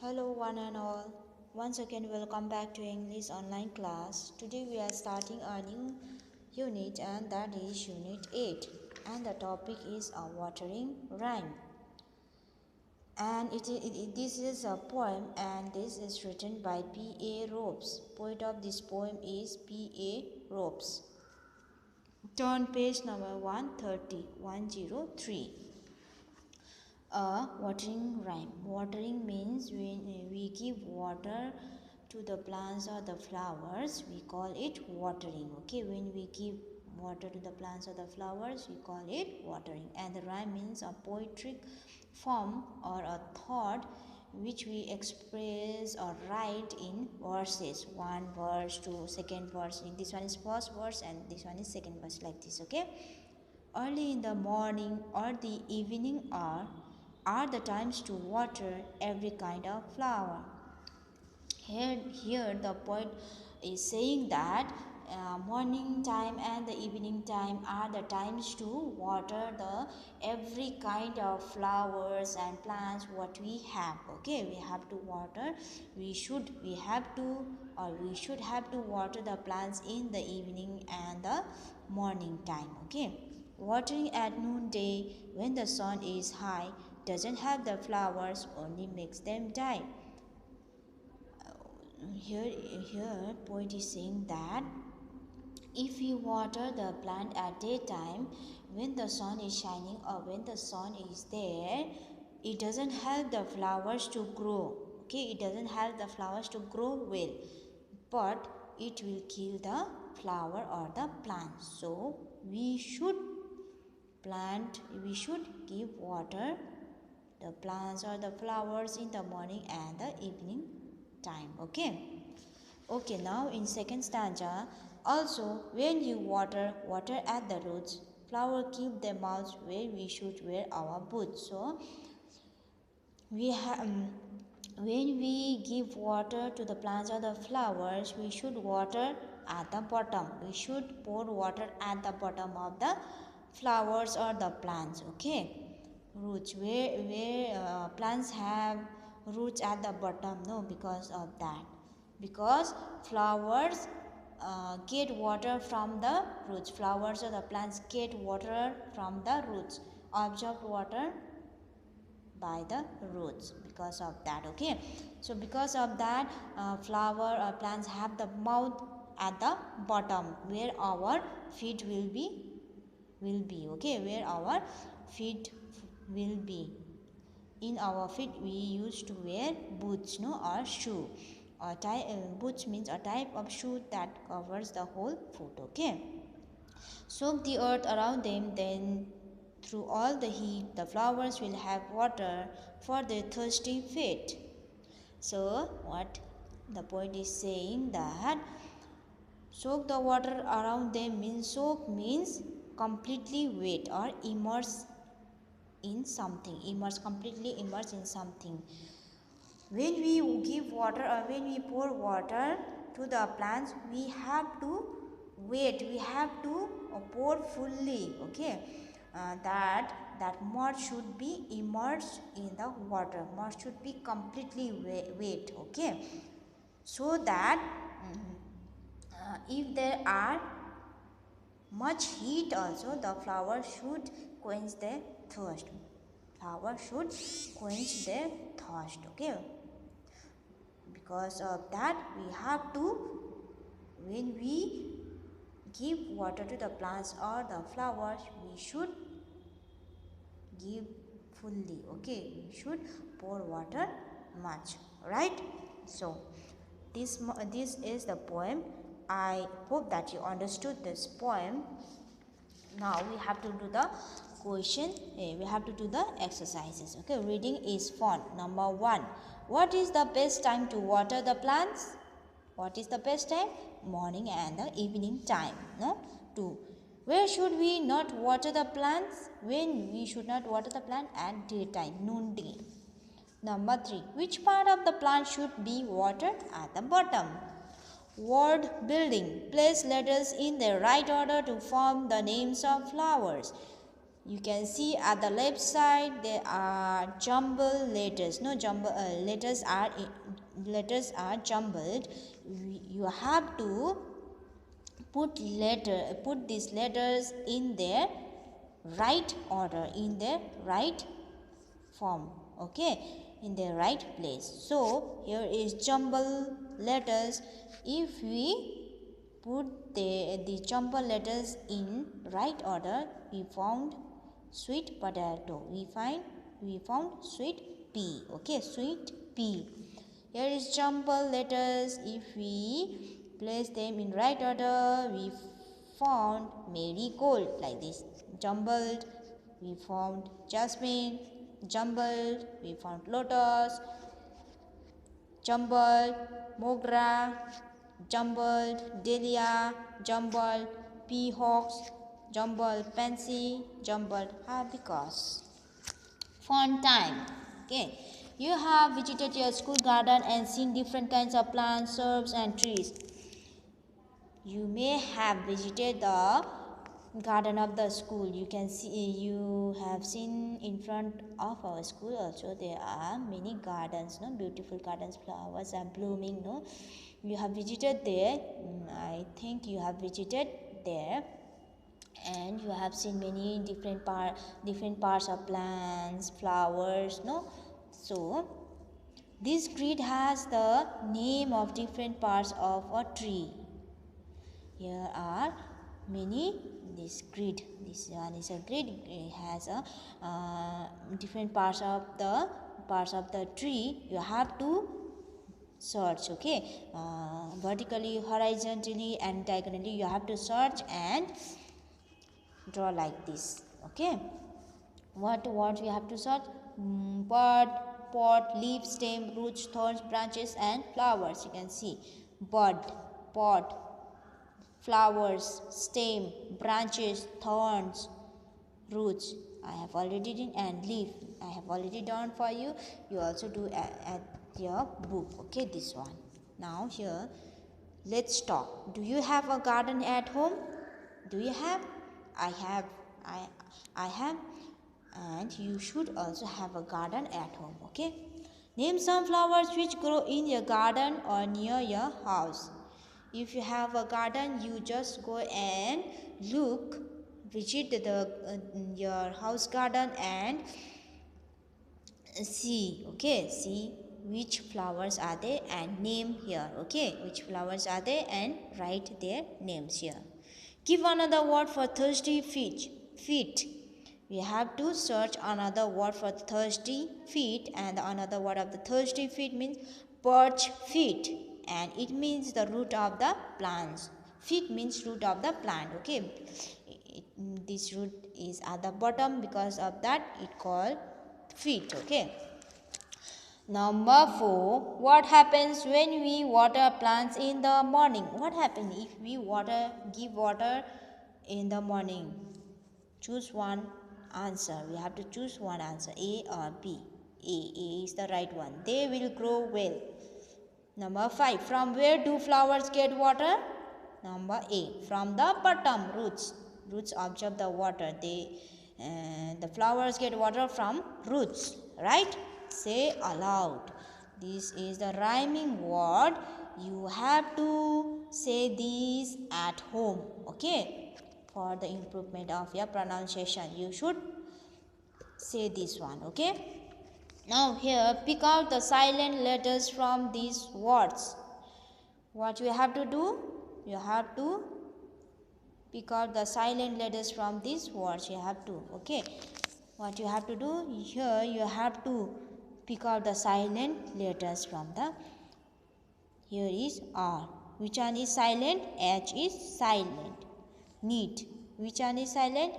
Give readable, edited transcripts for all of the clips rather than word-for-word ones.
Hello, one and all. Once again, welcome back to English online class. Today, we are starting a new unit, and that is Unit 8. And the topic is a watering rhyme. And this is a poem, and this is written by P.A. Ropes. Poet of this poem is P.A. Ropes. Turn page number 130, 103. A watering rhyme. Watering means when we give water to the plants or the flowers, we call it watering. Okay, when we give water to the plants or the flowers, we call it watering. And the rhyme means a poetic form or a thought which we express or write in verses. One verse to second verse. This one is first verse and this one is second verse, like this. Okay, early in the morning or the evening hour are the times to water every kind of flower. Here the poet is saying that morning time and the evening time are the times to water the every kind of flowers and plants what we have. Okay, we have to water. We should have to water the plants in the evening and the morning time. Okay, watering at noonday when the sun is high doesn't help the flowers, only makes them die. Here poet is saying that if we water the plant at daytime when the sun is shining or when the sun is there, it doesn't help the flowers to grow. Okay, it doesn't help the flowers to grow well, but it will kill the flower or the plant. So we should give water the plants or the flowers in the morning and the evening time. Okay, now in second stanza, also when you water at the roots, flower keep their mouths where we should wear our boots. So we have when we give water to the plants or the flowers, we should water at the bottom. We should pour water at the bottom of the flowers or the plants. Okay, roots where plants have roots at the bottom. No, because of that, because flowers get water from the roots. Flowers or the plants get water from the roots, absorb water by the roots, because of that. Okay, so because of that, flower or plants have the mouth at the bottom where our feet will be. Okay, where our feet will be. In our feet we used to wear boots, no, or shoe. Boots means a type of shoe that covers the whole foot. Okay, soak the earth around them, then through all the heat the flowers will have water for their thirsty feet. So what the poet is saying, that soak the water around them means, soak means completely wet or completely immerse in something. When we give water or when we pour water to the plants, we have to we have to pour fully. Okay, that mud should be immersed in the water. Mud should be completely wet. Okay, so that if there are much heat also, the flower should quench their thirst. Flower should quench their thirst. Okay, because of that, we have to, when we give water to the plants or the flowers, we should give fully. Okay, we should pour water much, right? So this is the poem. I hope that you understood this poem. Now we have to do the question. We have to do the exercises. Okay, reading is fun. Number 1, what is the best time to water the plants? What is the best time? Morning and the evening time. No? 2, where should we not water the plants? When we should not water the plant? At daytime, noonday. Number 3, which part of the plant should be watered? At the bottom. Word building. Place letters in the right order to form the names of flowers. You can see at the left side there are jumbled letters. No, letters are jumbled. You have to put these letters in their right order, in their right form, okay, in their right place. So here is jumbled letters. If we put the jumbled letters in right order, we found sweet potato. We found sweet pea, okay, sweet pea. Here is jumbled letters. If we place them in right order, we found marigold, like this. Jumbled, we found jasmine. Jumbled, we found lotus. Jumbled, mogra. Jumbled, dahlia. Jumbled, peahawks. Jumbled, pansy. Jumbled, hibiscus. Fun time. Okay, you have visited your school garden and seen different kinds of plants, shrubs and trees. You may have visited the garden of the school. You can see, you have seen in front of our school also there are many gardens, no, beautiful gardens, flowers are blooming, no. You have visited there. I think you have visited there, and you have seen many different parts of plants, flowers, no. So this grid has the name of different parts of a tree. Here are many. This one is a grid. It has a different parts of the tree. You have to search, okay, vertically, horizontally and diagonally. You have to search and draw like this, okay. What we have to search? Bud, pot, leaf, stem, roots, thorns, branches and flowers. You can see bud, pot, flowers, stem, branches, thorns, roots. I have already done, and leaf I have already done for you. You also do at your book, okay, this one. Now here, let's talk. Do you have a garden at home? Do you have? I have. I have, and you should also have a garden at home, okay. Name some flowers which grow in your garden or near your house. If you have a garden, you just go and look, visit your house garden and see, okay, see which flowers are there and name here, okay, which flowers are there and write their names here. Give another word for thirsty feet. We have to search another word for thirsty feet, and another word of the thirsty feet means birch feet, and it means the root of the plants. Feet means root of the plant, okay. This root is at the bottom, because of that it called feet, okay. Number 4, what happens when we water plants in the morning? What happens if we give water in the morning? Choose one answer. We have to choose one answer, A or B. A is the right one. They will grow well. Number 5, from where do flowers get water? Number A, from the bottom, roots. Roots absorb the water. The flowers get water from roots, right? Say aloud. This is the rhyming word. You have to say this at home, okay? For the improvement of your pronunciation, you should say this one, okay? Now here, pick out the silent letters from these words. What you have to do? You have to pick out the silent letters from these words. You have to, okay. What you have to do? Here you have to pick out the silent letters from the. Here is R. Which one is silent? H is silent. Neat. Which one is silent?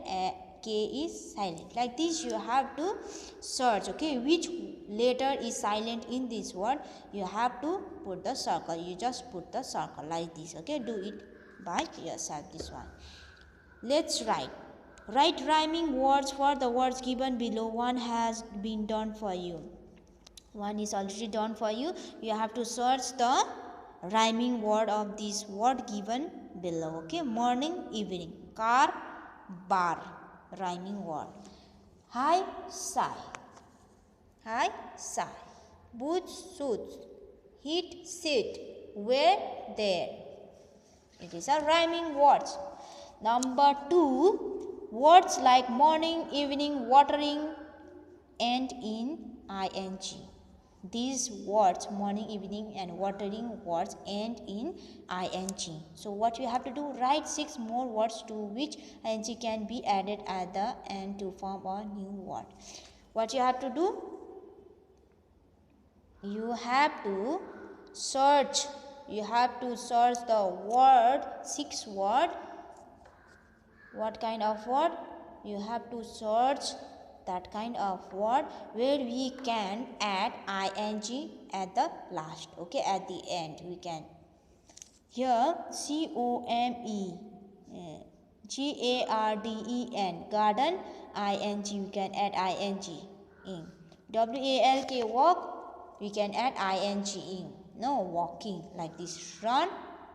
K is silent. Like this you have to search, okay, which letter is silent in this word. You have to put the circle. You just put the circle like this, okay. Do it by yourself, this one. Let's write. Write rhyming words for the words given below. One has been done for you. One is already done for you. You have to search the rhyming word of this word given below, okay. Morning, evening. Car, bar. rhyming word. High, sigh. High, sigh. Boots, suits. Heat, sit. Where, there. It is a rhyming words. Number 2, words like morning, evening, watering end in ing. These words, morning, evening and watering words end in ing. So what you have to do, write 6 more words to which ing can be added at the end to form a new word. What you have to do? You have to search. You have to search the word, 6 word. What kind of word? You have to search that kind of word where we can add ing at the last, okay, at the end we can. Here garden, garden, ing, we can add ing in. walk, we can add ing in. No, walking, like this. Run,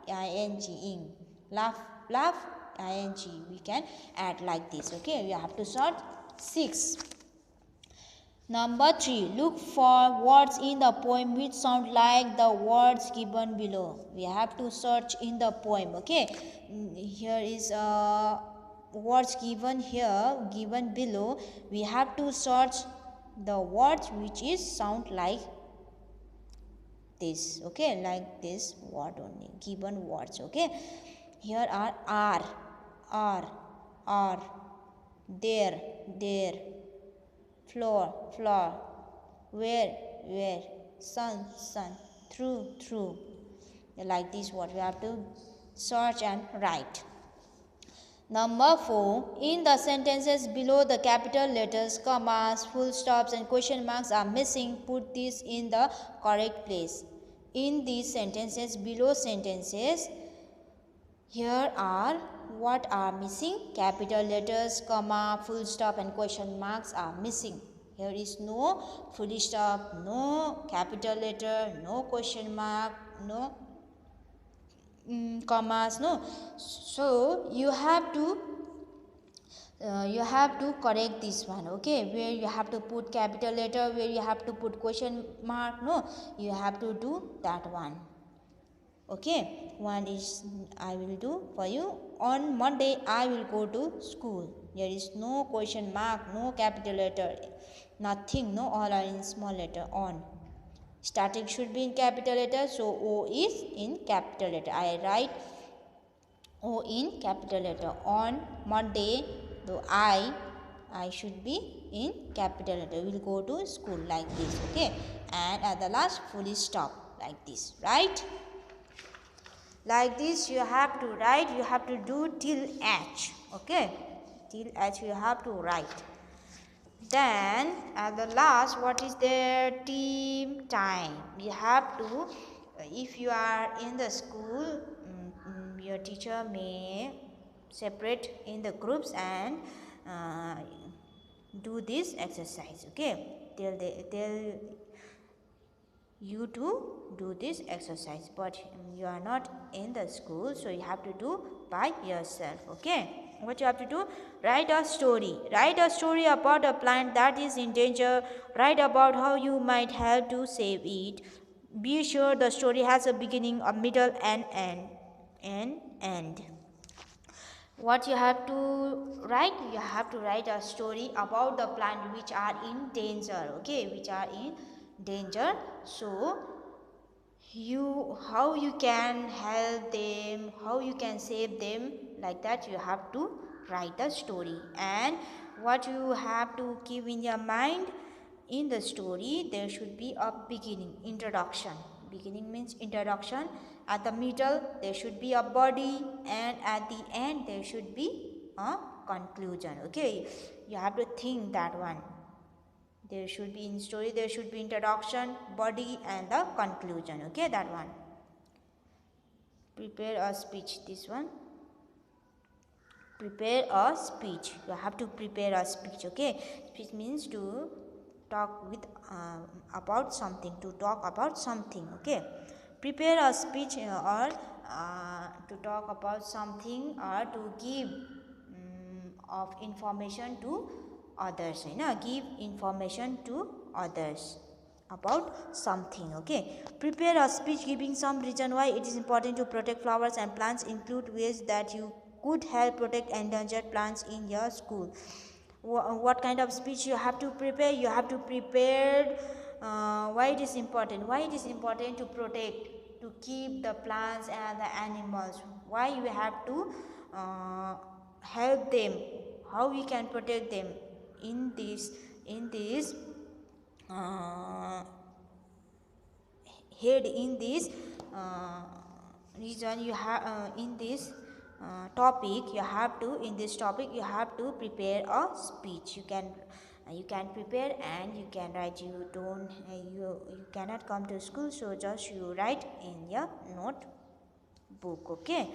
ing in. Laugh, ing, we can add like this, okay. We have to sort 6. Number 3, look for words in the poem which sound like the words given below. We have to search in the poem, okay. Here is words given here, given below. We have to search the words which is sound like this, okay, like this word only, given words, okay. Here are there, floor, where, sun, through, like this word we have to search and write. Number 4, in the sentences below the capital letters, commas, full stops and question marks are missing. Put this in the correct place. In these sentences, below sentences, here are what are missing? Capital letters, comma, full stop and question marks are missing. Here is no full stop, no capital letter, no question mark, no commas, no. So you have to correct this one, okay, where you have to put capital letter, where you have to put question mark, no, you have to do that one, okay. One is I will do for you. On Monday I will go to school. There is no question mark, no capital letter, nothing, no, all are in small letter. On, starting should be in capital letter, so O is in capital letter. I write O in capital letter. On Monday, though I should be in capital letter. We will go to school, like this, okay. And at the last, full stop, like this, right? Like this you have to write. You have to do till H, okay. Till H you have to write. Then at the last, what is there? Team time. You have to, if you are in the school, your teacher may separate in the groups and do this exercise, okay. Tell you to do this exercise, but you are not in the school, so you have to do by yourself, okay. What you have to do? Write a story. Write a story about a plant that is in danger. Write about how you might help to save it. Be sure the story has a beginning, a middle and end. What you have to write? You have to write a story about the plant which are in danger, okay, which are in danger. So how you can help them, how you can save them, like that you have to write the story. And what you have to keep in your mind, in the story there should be a beginning, introduction. Beginning means introduction. At the middle there should be a body, and at the end there should be a conclusion, okay. You have to think that one. There should be in story, there should be introduction, body and the conclusion, okay, that one. Prepare a speech, this one. Prepare a speech. You have to prepare a speech, okay. Speech means to talk with about something, to talk about something, okay. Prepare a speech or to talk about something, or to give of information to others, give information to others about something. Okay, prepare a speech giving some reason why it is important to protect flowers and plants. Include ways that you could help protect endangered plants in your school. What kind of speech you have to prepare? You have to prepare why it is important to protect, to keep the plants and the animals, why you have to help them, how we can protect them in this uh, head, in this reason you have in this topic you have to, in this topic you have to prepare a speech. You can prepare and you can write. You don't you cannot come to school, so just you write in your notebook. Okay,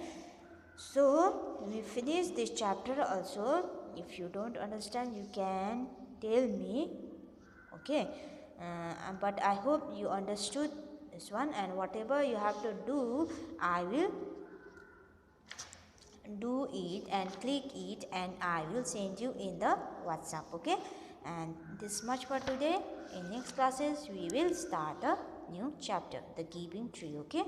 so we finish this chapter also. If you don't understand, you can tell me. Okay, but I hope you understood this one, and whatever you have to do, I will do it and click it, and I will send you in the WhatsApp. Okay, and this much for today. In next classes we will start a new chapter, the giving tree. Okay.